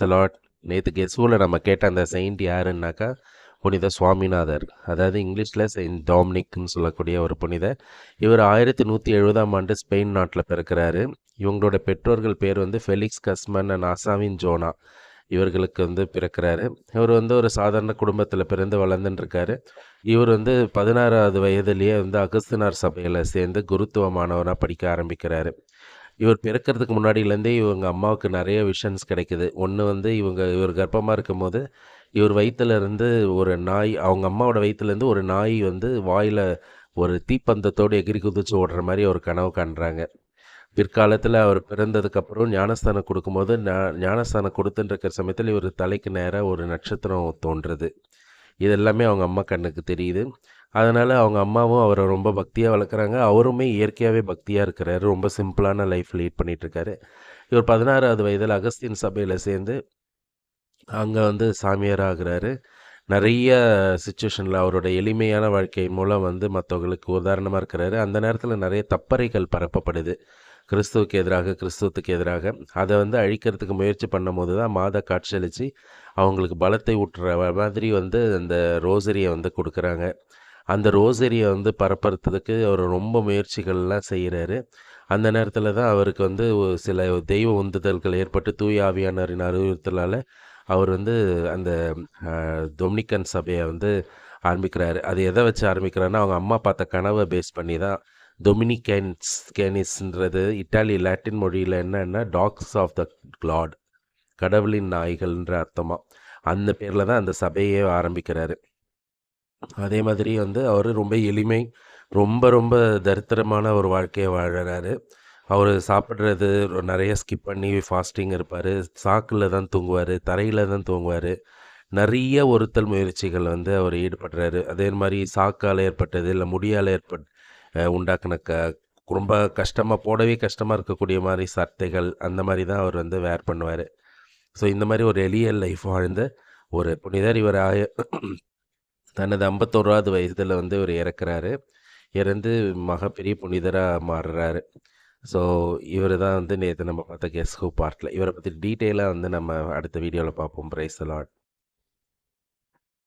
த Lord. நேற்று கெஸ்ஸூவில் நம்ம கேட்ட அந்த செயின்ட் யாருன்னாக்கா புனித சுவாமிநாதர், அதாவது இங்கிலீஷில் செயின்ட் டாமினிக்னு சொல்லக்கூடிய ஒரு புனிதர். இவர் 1170 ஸ்பெயின் நாட்டில் பிறக்கிறாரு. இவங்களோட பெற்றோர்கள் பேர் ஃபெலிக்ஸ் கஸ்மன் அண்ட் ஆசாவின் ஜோனா. இவர்களுக்கு பிறக்கிறாரு. இவர் ஒரு சாதாரண குடும்பத்தில் பிறந்து வளர்ந்துட்டுருக்காரு. இவர் 16வது வயதுலேயே அகஸ்தினார் சபையில் சேர்ந்து குருத்துவமானவராக படிக்க ஆரம்பிக்கிறாரு. இவர் பிறக்கிறதுக்கு முன்னாடியிலேருந்தே இவங்க அம்மாவுக்கு நிறைய விஷன்ஸ் கிடைக்குது. ஒன்று இவர் கர்ப்பமாக இருக்கும்போது இவர் வயிற்றுலேருந்து ஒரு நாய், அவங்க அம்மாவோட வயிற்றுலேருந்து ஒரு நாய் வாயில் ஒரு தீப்பந்தத்தோடு எகிரி குதிச்சு ஓடுற மாதிரி ஒரு கனவு காண்றாங்க. பிற்காலத்தில் அவர் பிறந்ததுக்கப்புறம் ஞானஸ்தானம் கொடுக்கும்போது ஞானஸ்தானம் கொடுத்துட்டுருக்கிற சமயத்தில் இவர் தலைக்கு நேராக ஒரு நட்சத்திரம் தோன்றுறது. இதெல்லாமே அவங்க அம்மா கண்ணுக்கு தெரியுது. அதனால் அவங்க அம்மாவும் அவரை ரொம்ப பக்தியாக வளர்க்குறாங்க. அவருமே இயற்கையாகவே பக்தியாக இருக்கிறாரு. ரொம்ப சிம்பிளான லைஃப் லீட் பண்ணிகிட்ருக்காரு. இவர் 16வது வயதில் அகஸ்தின் சபையில் சேர்ந்து அங்கே சாமியார் ஆகிறாரு. நிறைய சுச்சுவேஷனில் அவரோட எளிமையான வாழ்க்கை மூலம் மற்றவங்களுக்கு உதாரணமாக இருக்கிறாரு. அந்த நேரத்தில் நிறைய தப்பறைகள் பரப்பப்படுது கிறிஸ்துவத்துக்கு எதிராக. அதை அழிக்கிறதுக்கு முயற்சி பண்ணும்போது தான் மாதா காட்சியளித்து அவங்களுக்கு பலத்தை ஊட்டுற மாதிரி அந்த ரோசரியை கொடுக்குறாங்க. அந்த ரோசரியை பரப்புறதுக்கு அவர் ரொம்ப முயற்சிகள்லாம் செய்கிறாரு. அந்த நேரத்தில் தான் அவருக்கு சில தெய்வ உந்துதல்கள் ஏற்பட்டு தூய ஆவியானவரின் அறிவுறுத்தலால் அவர் அந்த டொமினிக்கன் சபையை ஆரம்பிக்கிறாரு. அது எதை வச்சு ஆரம்பிக்கிறாருன்னா, அவங்க அம்மா பார்த்த கனவை பேஸ் பண்ணி தான். டொமினிக்கன்ஸ்ன்றது இட்டாலி லாட்டின் மொழியில் என்னன்னா டாக்ஸ் ஆஃப் த லார்ட், கடவுளின் நாய்கள்ன்ற அர்த்தமாக. அந்த பேரில் தான் அந்த சபையே ஆரம்பிக்கிறாரு. அதே மாதிரி அவர் ரொம்ப எளிமை, ரொம்ப ரொம்ப தரித்திரமான ஒரு வாழ்க்கையை வாழறாரு. அவர் சாப்பிட்றது நிறைய ஸ்கிப் பண்ணி ஃபாஸ்டிங் இருப்பார். சாக்கில் தான் தூங்குவார், தரையில் தான் தூங்குவார். நிறைய ஒருத்தல் முயற்சிகள் அவர் ஈடுபடுறாரு. அதே மாதிரி சாக்கால் ஏற்பட்டது இல்லை முடியால் உண்டாக்குன ரொம்ப கஷ்டமாக போடவே கஷ்டமாக இருக்கக்கூடிய மாதிரி சட்டைகள் அந்த மாதிரி தான் அவர் வேர் பண்ணுவார். ஸோ இந்த மாதிரி ஒரு எளிய லைஃப் வாழ்ந்த ஒரு புனிதர். இவர் தனது 51வது வயதில் இவர் இறக்குறாரு. இறந்து பெரிய புனிதராக மாறுறாரு. ஸோ இவர் தான் நேற்று நம்ம பார்த்த கெஸ் ஹூ பார்ட்டில். இவரை பற்றி டீட்டெயிலாக நம்ம அடுத்த வீடியோவில் பார்ப்போம். Praise the Lord.